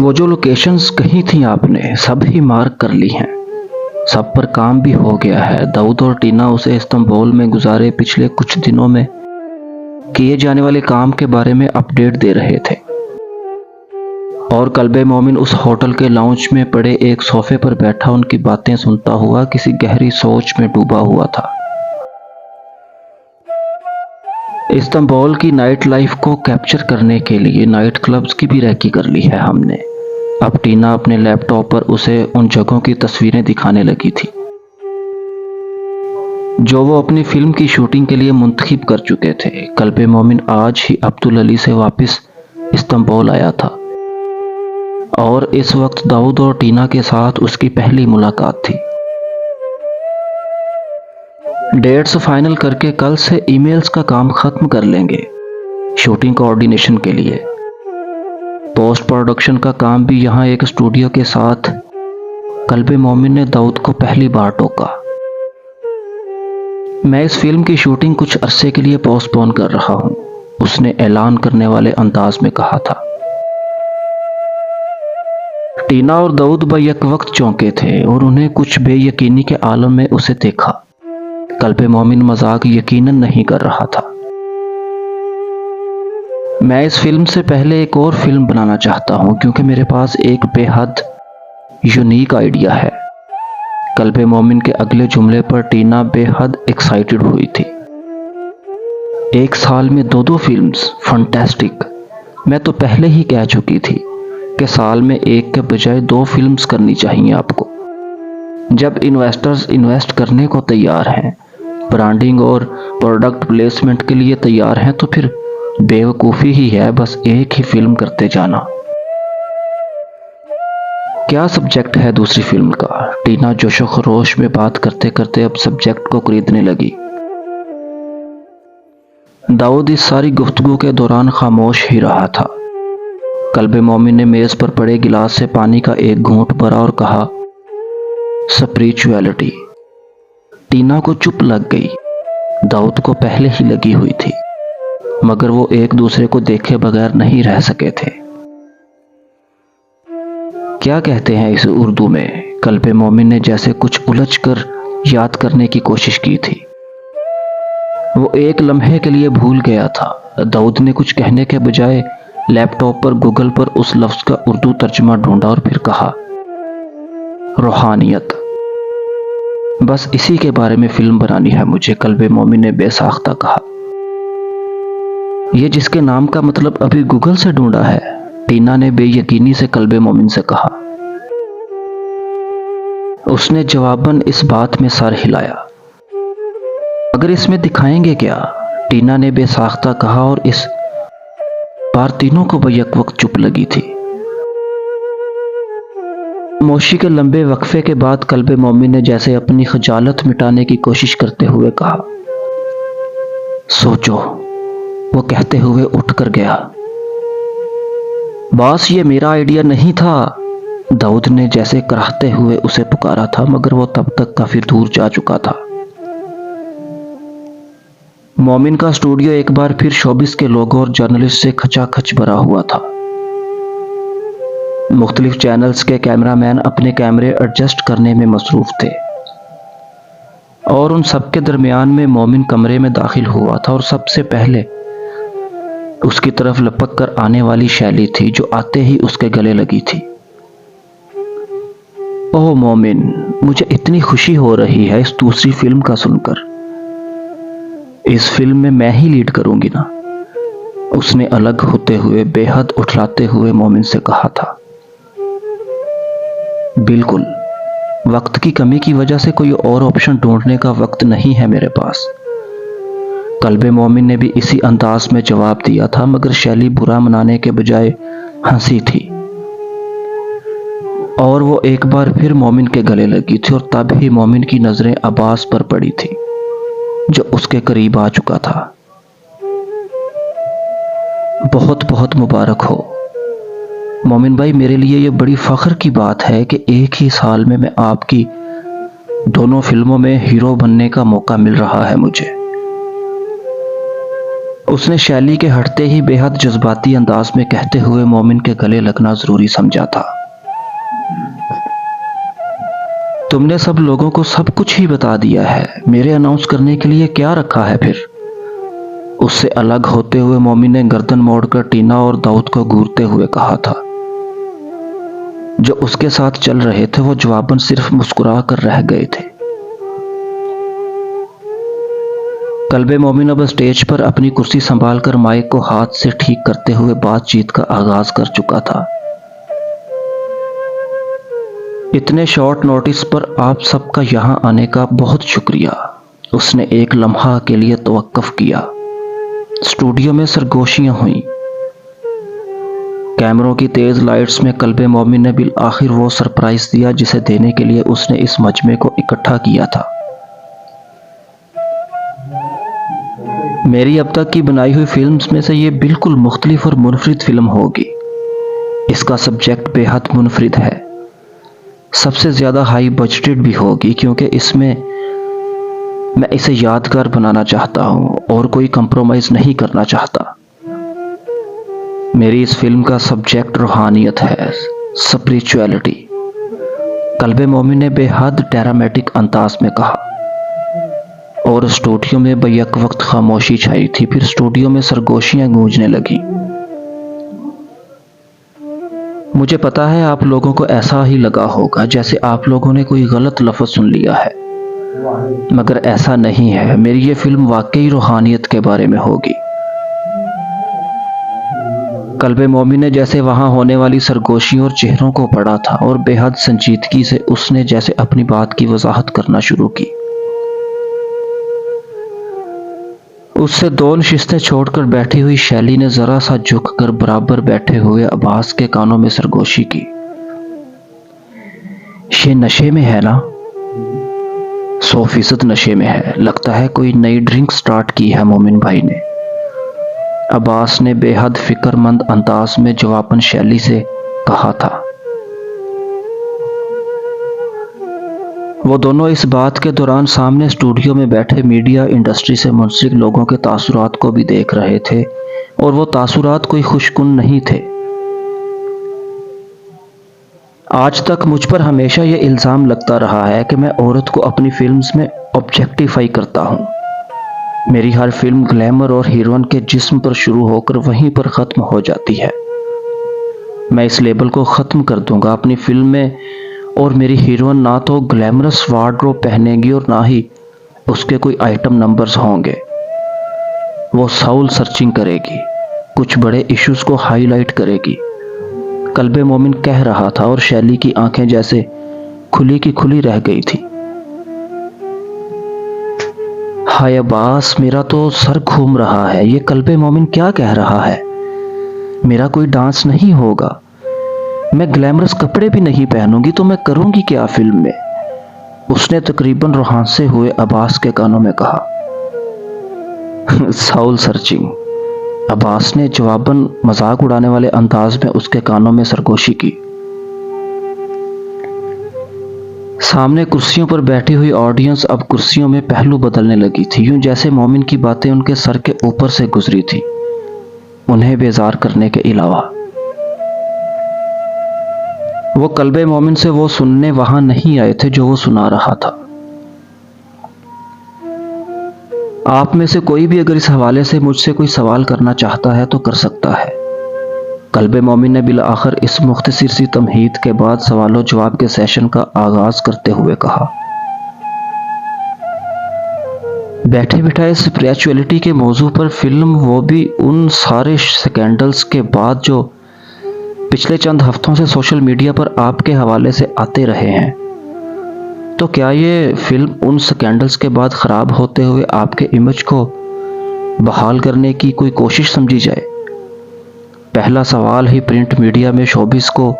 वो जो लोकेशंस कही थी आपने सब ही मार्क कर ली हैं। सब पर काम भी हो गया है। दाऊद और टीना उसे इस्तांबुल में गुजारे पिछले कुछ दिनों में किए जाने वाले काम के बारे में अपडेट दे रहे थे और कल्बे मोमिन उस होटल के लाउंज में पड़े एक सोफे पर बैठा उनकी बातें सुनता हुआ किसी गहरी सोच में डूबा हुआ था। इस्तांबुल की नाइट लाइफ को कैप्चर करने के लिए नाइट क्लब्स की भी रैकी कर ली है हमने। अब टीना अपने लैपटॉप पर उसे उन जगहों की तस्वीरें दिखाने लगी थी जो वो अपनी फिल्म की शूटिंग के लिए मुंतखब कर चुके थे। कल्बे मोमिन आज ही अब्दुल अली से वापस इस्तांबुल आया था और इस वक्त दाऊद और टीना के साथ उसकी पहली मुलाकात थी। डेट्स फाइनल करके कल से ईमेल्स का काम खत्म कर लेंगे शूटिंग कोऑर्डिनेशन के लिए। पोस्ट प्रोडक्शन का काम भी यहाँ एक स्टूडियो के साथ। कल्बे मोमिन ने दाऊद को पहली बार टोका। मैं इस फिल्म की शूटिंग कुछ अरसे के लिए पोस्टपोन कर रहा हूँ, उसने ऐलान करने वाले अंदाज में कहा था। टीना और दाऊद बैक वक्त चौंके थे और उन्हें कुछ बेयकीनी के आलम में उसे देखा। कल्बे मोमिन मजाक यकीनन नहीं कर रहा था। मैं इस फिल्म से पहले एक और फिल्म बनाना चाहता हूं क्योंकि मेरे पास एक बेहद यूनिक आइडिया है। कल्बे मोमिन के अगले जुमले पर टीना बेहद एक्साइटेड हुई थी। एक साल में दो फिल्म्स, फंटास्टिक। मैं तो पहले ही कह चुकी थी कि साल में एक के बजाय 2 फिल्म्स करनी चाहिए आपको। जब इन्वेस्टर्स इन्वेस्ट करने को तैयार हैं, ब्रांडिंग और प्रोडक्ट प्लेसमेंट के लिए तैयार हैं, तो फिर बेवकूफ़ी ही है बस एक ही फिल्म करते जाना। क्या सब्जेक्ट है दूसरी फिल्म का? टीना जोशो खरोश में बात करते करते अब सब्जेक्ट को खरीदने लगी। दाऊद इस सारी गुफ्तगू के दौरान खामोश ही रहा था। कल्बे मोमिन ने मेज पर पड़े गिलास से पानी का एक घूंट भरा और कहा, स्पिरिचुअलिटी। टीना को चुप लग गई। दाऊद को पहले ही लगी हुई थी मगर वो एक दूसरे को देखे बगैर नहीं रह सके थे। क्या कहते हैं इस उर्दू में? कल्बे मोमिन ने जैसे कुछ उलझकर याद करने की कोशिश की थी। वो एक लम्हे के लिए भूल गया था। दाऊद ने कुछ कहने के बजाय लैपटॉप पर गूगल पर उस लफ्ज का उर्दू तर्जुमा ढूंढा और फिर कहा, रूहानियत। बस इसी के बारे में फिल्म बनानी है मुझे, कल्बे मोमिन ने बेसाख्ता कहा। यह जिसके नाम का मतलब अभी गूगल से ढूंढा है? टीना ने बेयकीनी से कल्बे मोमिन से कहा। उसने जवाबन इस बात में सर हिलाया। अगर इसमें दिखाएंगे क्या? टीना ने बेसाख्ता कहा और इस बार तीनों को बैक वक्त चुप लगी थी। खामोशी के लंबे वक्फे के बाद कल्बे मोमिन ने जैसे अपनी खजालत मिटाने की कोशिश करते हुए कहा, सोचो। वो कहते हुए उठकर गया। बॉस, ये मेरा आइडिया नहीं था। दाऊद ने जैसे कराहते हुए उसे पुकारा था मगर वो तब तक काफी दूर जा चुका था। मोमिन का स्टूडियो एक बार फिर शोबिस के लोगों और जर्नलिस्ट से खचाखच भरा हुआ था। मुख्तलिफ चैनल्स के कैमरामैन अपने कैमरे एडजस्ट करने में मसरूफ थे और उन सबके दरमियान में मोमिन कमरे में दाखिल हुआ था और सबसे पहले उसकी तरफ लपक कर आने वाली शैली थी जो आते ही उसके गले लगी थी। ओह मोमिन, मुझे इतनी खुशी हो रही है इस दूसरी फिल्म का सुनकर। इस फिल्म में मैं ही लीड करूंगी ना? उसने अलग होते हुए बेहद उठलाते हुए मोमिन से कहा था। बिल्कुल, वक्त की कमी की वजह से कोई और ऑप्शन ढूंढने का वक्त नहीं है मेरे पास। कल्बे मोमिन ने भी इसी अंदाज में जवाब दिया था मगर शैली बुरा मनाने के बजाय हंसी थी और वो एक बार फिर मोमिन के गले लगी थी और तब ही मोमिन की नजरें अब्बास पर पड़ी थी जो उसके करीब आ चुका था। बहुत बहुत मुबारक हो मोमिन भाई, मेरे लिए ये बड़ी फख्र की बात है कि एक ही साल में मैं आपकी दोनों फिल्मों में हीरो बनने का मौका मिल रहा है मुझे। उसने शैली के हटते ही बेहद जज्बाती अंदाज में कहते हुए मोमिन के गले लगना जरूरी समझा था। तुमने सब लोगों को सब कुछ ही बता दिया है, मेरे अनाउंस करने के लिए क्या रखा है फिर? उससे अलग होते हुए मोमिन ने गर्दन मोड़कर टीना और दाऊद को घूरते हुए कहा था। जो उसके साथ चल रहे थे वो जवाबन सिर्फ मुस्कुरा कर रह गए थे। कल्बे मोमिन अब स्टेज पर अपनी कुर्सी संभालकर माइक को हाथ से ठीक करते हुए बातचीत का आगाज कर चुका था। इतने शॉर्ट नोटिस पर आप सबका यहां आने का बहुत शुक्रिया। उसने एक लम्हा के लिए तवक्कुफ किया। स्टूडियो में सरगोशियां हुईं। कैमरों की तेज लाइट्स में कल्बे मोमिन ने बिल आखिर वो सरप्राइज दिया जिसे देने के लिए उसने इस मजमे को इकट्ठा किया था। मेरी अब तक की बनाई हुई फिल्म्स में से ये बिल्कुल मुख्तलिफ और मुनफरिद फिल्म होगी। इसका सब्जेक्ट बेहद मुनफरिद है, सबसे ज्यादा हाई बजटेड भी होगी क्योंकि इसमें मैं इसे यादगार बनाना चाहता हूं और कोई कंप्रोमाइज नहीं करना चाहता। मेरी इस फिल्म का सब्जेक्ट रूहानियत है, स्पिरिचुअलिटी। कल्बे मोमिन ने बेहद ड्रामेटिक अंदाज में कहा और स्टूडियो में बैक वक्त खामोशी छाई थी। फिर स्टूडियो में सरगोशियां गूंजने लगी। मुझे पता है आप लोगों को ऐसा ही लगा होगा जैसे आप लोगों ने कोई गलत लफ्ज सुन लिया है, मगर ऐसा नहीं है। मेरी ये फिल्म वाकई रूहानियत के बारे में होगी। कल्बे मोमिन ने जैसे वहां होने वाली सरगोशियों और चेहरों को पढ़ा था और बेहद संजीदगी से उसने जैसे अपनी बात की वजाहत करना शुरू की। उससे दो नशिस्तें छोड़कर बैठी हुई शैली ने जरा सा झुककर बराबर बैठे हुए अब्बास के कानों में सरगोशी की। ये नशे में है ना? 100% नशे में है। लगता है कोई नई ड्रिंक स्टार्ट की है मोमिन भाई ने, अब्बास ने बेहद फिक्रमंद अंदाज में जवाबन शैली से कहा था। वो दोनों इस बात के दौरान सामने स्टूडियो में बैठे मीडिया इंडस्ट्री से मुंसलिक लोगों के तासुरात को भी देख रहे थे और वो तासुरात कोई खुशकुन नहीं थे। आज तक मुझ पर हमेशा ये इल्ज़ाम लगता रहा है कि मैं औरत को अपनी फिल्म्स में ऑब्जेक्टिफाई करता हूँ। मेरी हर फिल्म ग्लैमर और हीरोइन के जिस्म पर शुरू होकर वहीं पर ख़त्म हो जाती है। मैं इस लेबल को ख़त्म कर दूंगा अपनी फिल्म में, और मेरी हीरोइन ना तो ग्लैमरस वार्डरोब पहनेगी और ना ही उसके कोई आइटम नंबर्स होंगे। वो साउल सर्चिंग करेगी, कुछ बड़े इश्यूज को हाईलाइट करेगी। कल्बे मोमिन कह रहा था और शैली की आंखें जैसे खुली की खुली रह गई थी। हाय अब्बास, मेरा तो सर घूम रहा है। ये कल्बे मोमिन क्या कह रहा है? मेरा कोई डांस नहीं होगा, मैं ग्लैमरस कपड़े भी नहीं पहनूंगी तो मैं करूंगी क्या फिल्म में? उसने तकरीबन रुहानसे हुए अब्बास के कानों में कहा। साउल सर्चिंग, अब्बास ने जवाबन मजाक उड़ाने वाले अंदाज में उसके कानों में सरगोशी की। सामने कुर्सियों पर बैठी हुई ऑडियंस अब कुर्सियों में पहलू बदलने लगी थी, यूं जैसे मोमिन की बातें उनके सर के ऊपर से गुजरी थी, उन्हें बेजार करने के अलावा। वो कल्बे मोमिन से वो सुनने वहां नहीं आए थे जो वो सुना रहा था। आप में से कोई भी अगर इस हवाले से मुझसे कोई सवाल करना चाहता है तो कर सकता है। कल्बे मोमिन ने बिल आखिर इस मुख्तसर सी तमहीद के बाद सवालों जवाब के सेशन का आगाज करते हुए कहा। बैठे बिठाए स्पिरिचुअलिटी के मौजू पर फिल्म, वो भी उन सारे स्कैंडल्स के बाद जो पिछले चंद हफ्तों से सोशल मीडिया पर आपके हवाले से आते रहे हैं। तो क्या ये फिल्म उन स्कैंडल्स के बाद खराब होते हुए आपके इमेज को बहाल करने की कोई कोशिश समझी जाए? पहला सवाल ही प्रिंट मीडिया में शोबिस को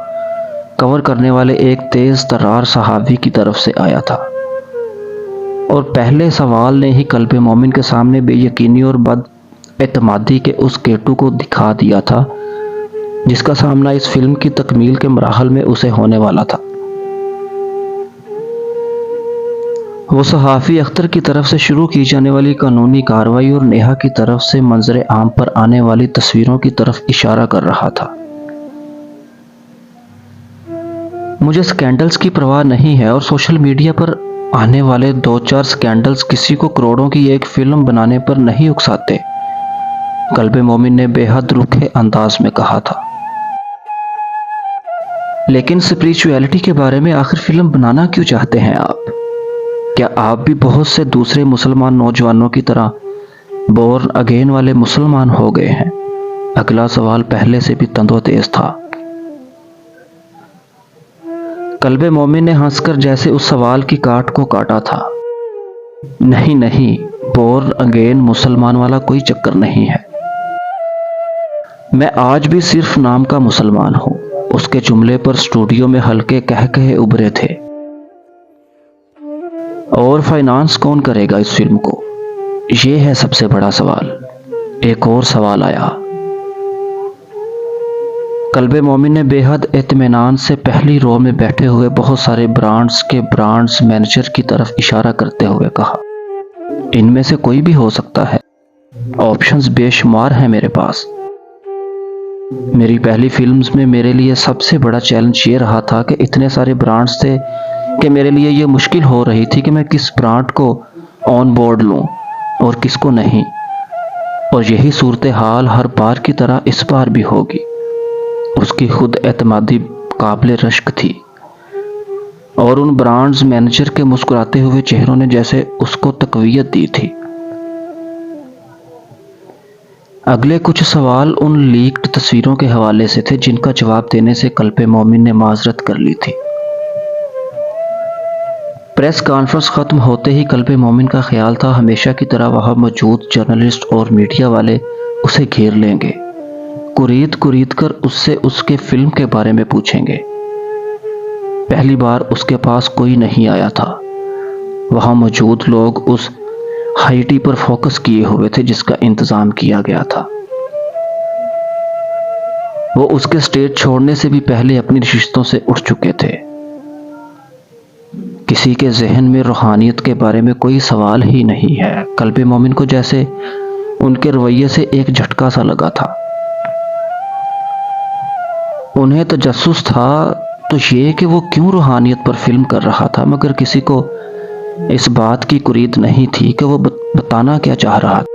कवर करने वाले एक तेज तर्रार सहावी की तरफ से आया था, और पहले सवाल ने ही कल्बे मोमिन के सामने बेयकीनी और बदएतमादी के उस केटू को दिखा दिया था जिसका सामना इस फिल्म की तकमील के मराहल में उसे होने वाला था। वो सहाफ़ी अख्तर की तरफ से शुरू की जाने वाली कानूनी कार्रवाई और नेहा की तरफ से मंजर आम पर आने वाली तस्वीरों की तरफ इशारा कर रहा था। मुझे स्कैंडल्स की परवाह नहीं है और सोशल मीडिया पर आने वाले 2-4 स्कैंडल्स किसी को करोड़ों की एक फिल्म बनाने पर नहीं उकसाते, कल्बे मोमिन ने बेहद रूखे अंदाज में कहा था। लेकिन स्पिरिचुअलिटी के बारे में आखिर फिल्म बनाना क्यों चाहते हैं आप? क्या आप भी बहुत से दूसरे मुसलमान नौजवानों की तरह बोर्न अगेन वाले मुसलमान हो गए हैं? अगला सवाल पहले से भी तंदोतेज था। कल्बे मोमिन ने हंसकर जैसे उस सवाल की काट को काटा था। नहीं नहीं, बोर्न अगेन मुसलमान वाला कोई चक्कर नहीं है। मैं आज भी सिर्फ नाम का मुसलमान हूं। उसके जुमले पर स्टूडियो में हल्के कह कहे उभरे थे। और फाइनेंस कौन करेगा इस फिल्म को? ये है सबसे बड़ा सवाल। एक और सवाल आया। कल्बे मोमिन ने बेहद इत्मीनान से पहली रो में बैठे हुए बहुत सारे ब्रांड्स के ब्रांड्स मैनेजर की तरफ इशारा करते हुए कहा, इनमें से कोई भी हो सकता है। ऑप्शंस बेशुमार हैं मेरे पास। मेरी पहली फिल्म्स में मेरे लिए सबसे बड़ा चैलेंज ये रहा था कि इतने सारे ब्रांड्स थे कि मेरे लिए ये मुश्किल हो रही थी कि मैं किस ब्रांड को ऑन बोर्ड लूं और किसको नहीं। और यही सूरत हाल हर बार की तरह इस बार भी होगी। उसकी खुद एतमादी काबिल रश्क थी और उन ब्रांड्स मैनेजर के मुस्कुराते हुए चेहरों ने जैसे उसको तकवीयत दी थी। अगले कुछ सवाल उन लीक्ड तस्वीरों के हवाले से थे जिनका जवाब देने से कल्बे मोमिन ने माजरत कर ली थी। प्रेस कॉन्फ्रेंस खत्म होते ही कल्बे मोमिन का ख्याल था हमेशा की तरह वहां मौजूद जर्नलिस्ट और मीडिया वाले उसे घेर लेंगे, कुरीद कुरीद कर उससे उसके फिल्म के बारे में पूछेंगे। पहली बार उसके पास कोई नहीं आया था। वहां मौजूद लोग उस हाइटी पर फोकस किए हुए थे जिसका इंतजाम किया गया था। वो उसके स्टेज छोड़ने से भी पहले अपनी नशिस्तों से उठ चुके थे। किसी के जहन में रूहानियत के बारे में कोई सवाल ही नहीं है। कल्बे मोमिन को जैसे उनके रवैये से एक झटका सा लगा था। उन्हें तजस्सुस था तो ये कि वो क्यों रूहानियत पर फिल्म कर रहा था, मगर किसी को इस बात की कुरीद नहीं थी कि वो बताना क्या चाह रहा था।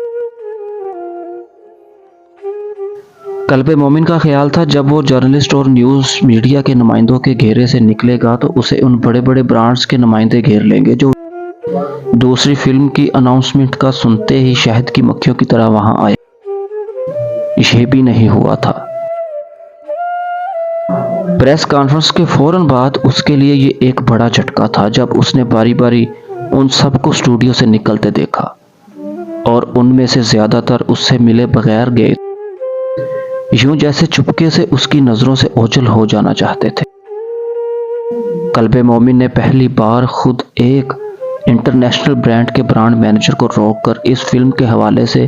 कल्बे मोमिन का ख्याल था जब वो जर्नलिस्ट और न्यूज़ मीडिया के नुमाइंदों के घेरे से निकलेगा तो उसे उन बड़े बड़े ब्रांड्स के नुमाइंदे घेर लेंगे जो दूसरी फिल्म की अनाउंसमेंट का सुनते ही शहद की मक्खियों की तरह वहां आए। यह भी नहीं हुआ था। प्रेस कॉन्फ्रेंस के फौरन बाद उसके लिए ये एक बड़ा झटका था जब उसने बारी बारी उन सबको स्टूडियो से निकलते देखा और उनमें से ज्यादातर उससे मिले बगैर गए, यूं जैसे चुपके से उसकी नजरों से ओझल हो जाना चाहते थे। कल्बे मोमिन ने पहली बार खुद एक इंटरनेशनल ब्रांड के ब्रांड मैनेजर को रोककर इस फिल्म के हवाले से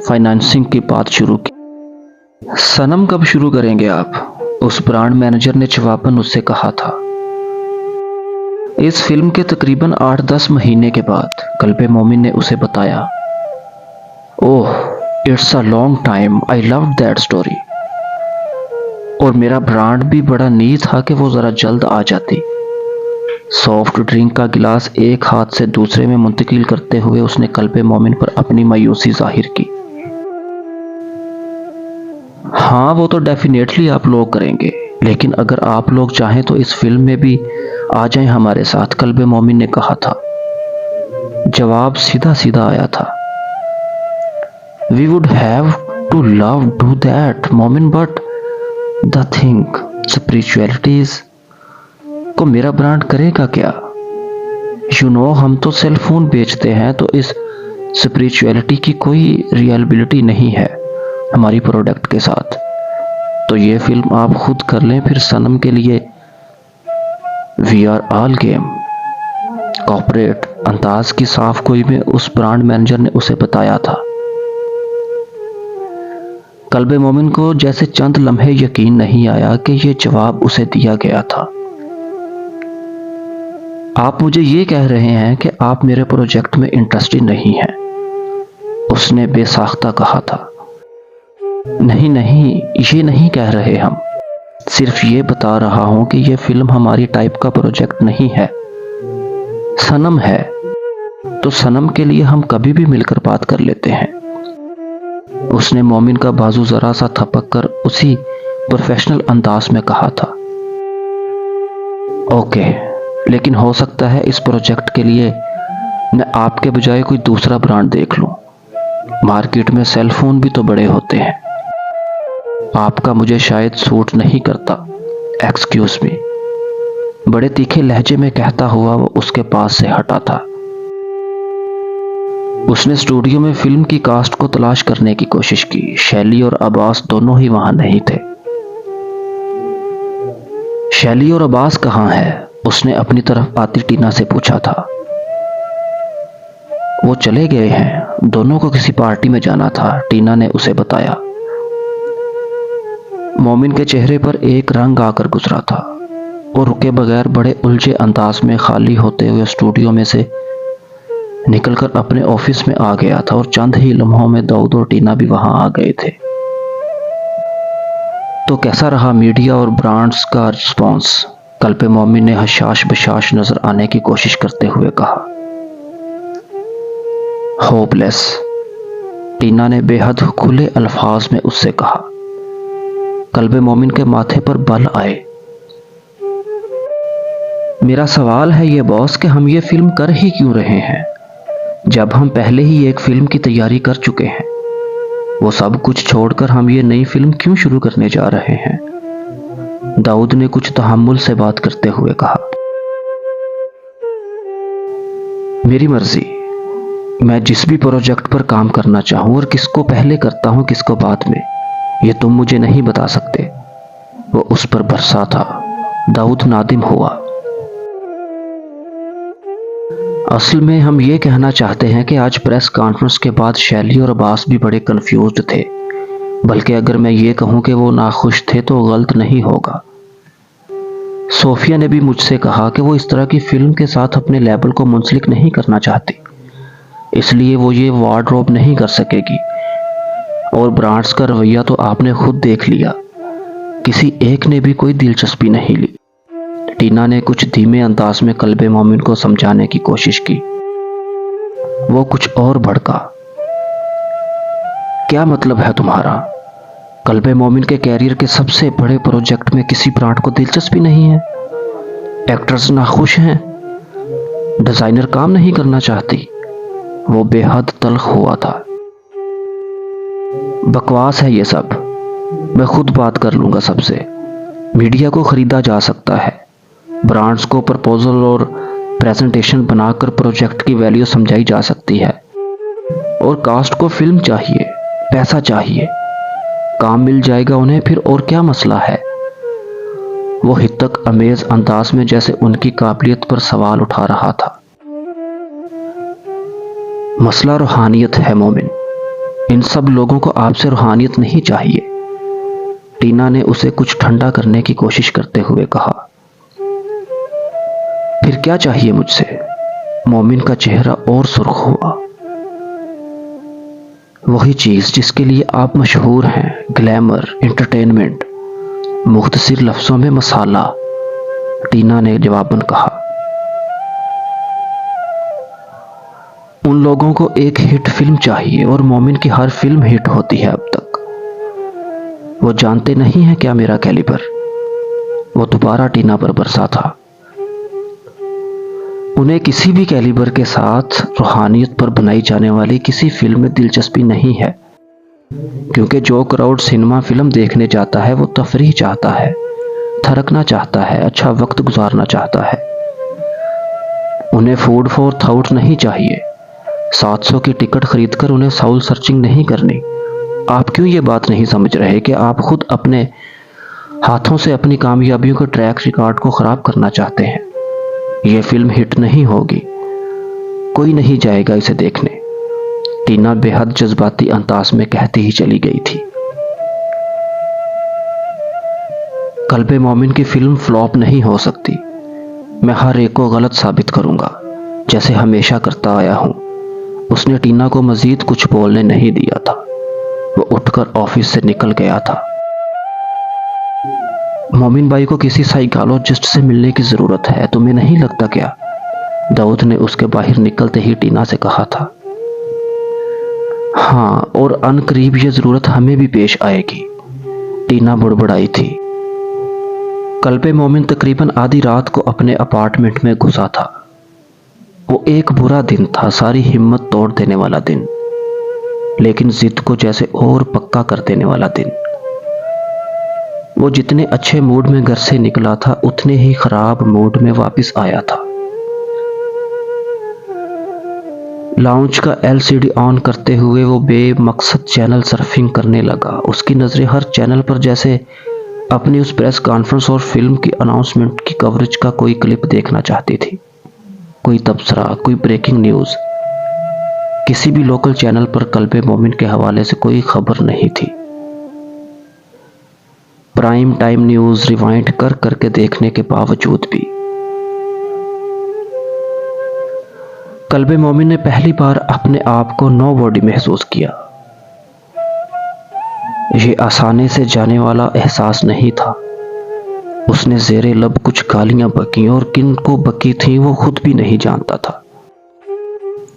फाइनेंसिंग की बात शुरू की। सनम कब शुरू करेंगे आप? उस ब्रांड मैनेजर ने जवाबन उससे कहा था। इस फिल्म के तकरीबन 8-10 महीने के बाद, कल्बे मोमिन ने उसे बताया। Oh, it's a long time, I love that story. और मेरा ब्रांड भी बड़ा नी था कि वो जरा जल्द आ जाती। सॉफ्ट ड्रिंक का गिलास एक हाथ से दूसरे में मुंतकिल करते हुए उसने कल्बे मोमिन पर अपनी मायूसी जाहिर की। हाँ, वो तो डेफिनेटली आप लोग करेंगे, लेकिन अगर आप लोग चाहें तो इस फिल्म में भी आ जाएं हमारे साथ, कल्बे मोमिन ने कहा था। जवाब सीधा सीधा आया था। We would have to love do that moment, but the thing spiritualities को मेरा ब्रांड करेगा क्या? यू नो, हम तो सेल फोन बेचते हैं, तो इस स्पिरिचुअलिटी की कोई रियलिबिलिटी नहीं है हमारी प्रोडक्ट के साथ। तो ये फिल्म आप खुद कर लें, फिर सनम के लिए we are all game. Corporate अंदाज की साफ गोई में उस ब्रांड मैनेजर ने उसे बताया था। कल्बे मोमिन को जैसे चंद लम्हे यकीन नहीं आया कि यह जवाब उसे दिया गया था। आप मुझे ये कह रहे हैं कि आप मेरे प्रोजेक्ट में इंटरेस्टेड नहीं हैं, उसने बेसाख्ता कहा था। नहीं नहीं, ये नहीं कह रहे हम, सिर्फ ये बता रहा हूं कि ये फिल्म हमारी टाइप का प्रोजेक्ट नहीं है। सनम है तो सनम के लिए हम कभी भी मिलकर बात कर लेते हैं। उसने मोमिन का बाजू जरा सा थपक कर उसी प्रोफेशनल अंदाज में कहा था। ओके, लेकिन हो सकता है इस प्रोजेक्ट के लिए मैं आपके बजाय कोई दूसरा ब्रांड देख लूं। मार्केट में सेल फोन भी तो बड़े होते हैं। आपका मुझे शायद सूट नहीं करता, एक्सक्यूज मी। बड़े तीखे लहजे में कहता हुआ वो उसके पास से हटा था। उसने स्टूडियो में फिल्म की कास्ट को तलाश करने की कोशिश की। शैली और अब्बास दोनों ही वहां नहीं थे। शैली और अब्बास कहां है? उसने अपनी तरफ आती टीना से पूछा था। वो चले गए हैं, दोनों को किसी पार्टी में जाना था, टीना ने उसे बताया। मोमिन के चेहरे पर एक रंग आकर गुजरा था। वो रुके बगैर बड़े उलझे अंदाज में खाली होते हुए स्टूडियो में से निकलकर अपने ऑफिस में आ गया था और चंद ही लम्हों में दाऊद और टीना भी वहां आ गए थे। तो कैसा रहा मीडिया और ब्रांड्स का रिस्पॉन्स? कल पे मोमिन ने हशाश बशाश नजर आने की कोशिश करते हुए कहा। होपलेस, टीना ने बेहद खुले अल्फाज में उससे कहा। कल्बे मोमिन के माथे पर बल आए। मेरा सवाल है ये बॉस कि हम ये फिल्म कर ही क्यों रहे हैं, जब हम पहले ही एक फिल्म की तैयारी कर चुके हैं। वो सब कुछ छोड़कर हम ये नई फिल्म क्यों शुरू करने जा रहे हैं? दाऊद ने कुछ तहम्मुल से बात करते हुए कहा। मेरी मर्जी, मैं जिस भी प्रोजेक्ट पर काम करना चाहूं और किसको पहले करता हूं किसको बाद में, ये तुम मुझे नहीं बता सकते। वो उस पर बरसा था। दाऊद नादिम हुआ। असल में हम ये कहना चाहते हैं कि आज प्रेस कॉन्फ्रेंस के बाद शैली और अब्बास भी बड़े कंफ्यूज्ड थे। बल्कि अगर मैं ये कहूं कि वो नाखुश थे तो गलत नहीं होगा। सोफिया ने भी मुझसे कहा कि वो इस तरह की फिल्म के साथ अपने लेबल को मुंसलिक नहीं करना चाहती, इसलिए वो ये वार्डरोब नहीं कर सकेगी। और ब्रांड्स का रवैया तो आपने खुद देख लिया, किसी एक ने भी कोई दिलचस्पी नहीं ली। टीना ने कुछ धीमे अंदाज में कल्बे मोमिन को समझाने की कोशिश की। वो कुछ और भड़का। क्या मतलब है तुम्हारा? कल्बे मोमिन के कैरियर के सबसे बड़े प्रोजेक्ट में किसी ब्रांड को दिलचस्पी नहीं है? एक्टर्स नाखुश हैं? डिजाइनर काम नहीं करना चाहती? वो बेहद तल्ख हुआ था। बकवास है ये सब, मैं खुद बात कर लूंगा सबसे। मीडिया को खरीदा जा सकता है, ब्रांड्स को प्रपोजल और प्रेजेंटेशन बनाकर प्रोजेक्ट की वैल्यू समझाई जा सकती है। और कास्ट को फिल्म चाहिए, पैसा चाहिए, काम मिल जाएगा उन्हें, फिर और क्या मसला है? वो हितक अमेज अंदाज में जैसे उनकी काबिलियत पर सवाल उठा रहा था। मसला रूहानियत है मोमिन, इन सब लोगों को आपसे रूहानियत नहीं चाहिए। टीना ने उसे कुछ ठंडा करने की कोशिश करते हुए कहा। फिर क्या चाहिए मुझसे? मोमिन का चेहरा और सुर्ख हुआ। वही चीज जिसके लिए आप मशहूर हैं, ग्लैमर, एंटरटेनमेंट, मुख्तसर लफ्जों में मसाला, टीना ने जवाबन कहा। उन लोगों को एक हिट फिल्म चाहिए और मोमिन की हर फिल्म हिट होती है अब तक। वो जानते नहीं है क्या मेरा कैलिबर? वो दोबारा टीना पर बरसा था। उन्हें किसी भी कैलिबर के साथ रूहानियत पर बनाई जाने वाली किसी फिल्म में दिलचस्पी नहीं है, क्योंकि जो क्राउड सिनेमा फिल्म देखने जाता है वो तफरीह चाहता है, थरकना चाहता है, अच्छा वक्त गुजारना चाहता है। उन्हें फूड फॉर थॉट नहीं चाहिए। 700 की टिकट खरीदकर उन्हें साउल सर्चिंग नहीं करनी। आप क्यों ये बात नहीं समझ रहे कि आप खुद अपने हाथों से अपनी कामयाबियों के ट्रैक रिकॉर्ड को खराब करना चाहते हैं? यह फिल्म हिट नहीं होगी, कोई नहीं जाएगा इसे देखने। टीना बेहद जज्बाती अंदाज में कहती ही चली गई थी। कल्बे मोमिन की फिल्म फ्लॉप नहीं हो सकती। मैं हर एक को गलत साबित करूंगा, जैसे हमेशा करता आया हूं। उसने टीना को मजीद कुछ बोलने नहीं दिया था। वो उठकर ऑफिस से निकल गया था। मोमिन भाई को किसी साइकोलॉजिस्ट से मिलने की जरूरत है, तुम्हें नहीं लगता क्या? दाऊद ने उसके बाहर निकलते ही टीना से कहा था। हाँ, और अनकरीब ये जरूरत हमें भी पेश आएगी, टीना बुड़बुड़ाई थी। कल पे मोमिन तकरीबन आधी रात को अपने अपार्टमेंट में घुसा था। वो एक बुरा दिन था, सारी हिम्मत तोड़ देने वाला दिन, लेकिन जिद को जैसे और पक्का कर देने वाला दिन। वो जितने अच्छे मूड में घर से निकला था, उतने ही खराब मूड में वापस आया था। लाउंज का एलसीडी ऑन करते हुए वो बेमकसद चैनल सर्फिंग करने लगा। उसकी नजरें हर चैनल पर जैसे अपनी उस प्रेस कॉन्फ्रेंस और फिल्म की अनाउंसमेंट की कवरेज का कोई क्लिप देखना चाहती थी। कोई तबसरा, कोई ब्रेकिंग न्यूज। किसी भी लोकल चैनल पर कल्बे मोमिन के हवाले से कोई खबर नहीं थी। प्राइम टाइम न्यूज रिवाइंड कर करके देखने के बावजूद भी कल्बे मोमिन ने पहली बार अपने आप को नोबॉडी महसूस किया। ये आसानी से जाने वाला एहसास नहीं था। उसने ज़ेरे लब कुछ गालियां बकी और किन को बकी थी वो खुद भी नहीं जानता था।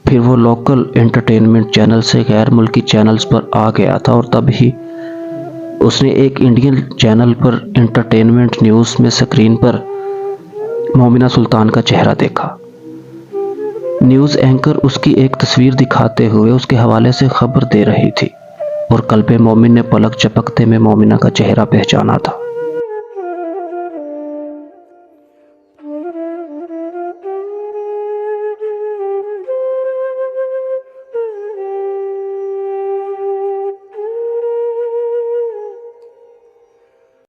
फिर वो लोकल एंटरटेनमेंट चैनल से गैर मुल्की चैनल्स पर आ गया था और तब ही उसने एक इंडियन चैनल पर एंटरटेनमेंट न्यूज़ में स्क्रीन पर मोमिना सुल्तान का चेहरा देखा। न्यूज़ एंकर उसकी एक तस्वीर दिखाते हुए उसके हवाले से खबर दे रही थी और कल्बे मोमिन ने पलक झपकते में मोमिना का चेहरा पहचाना था।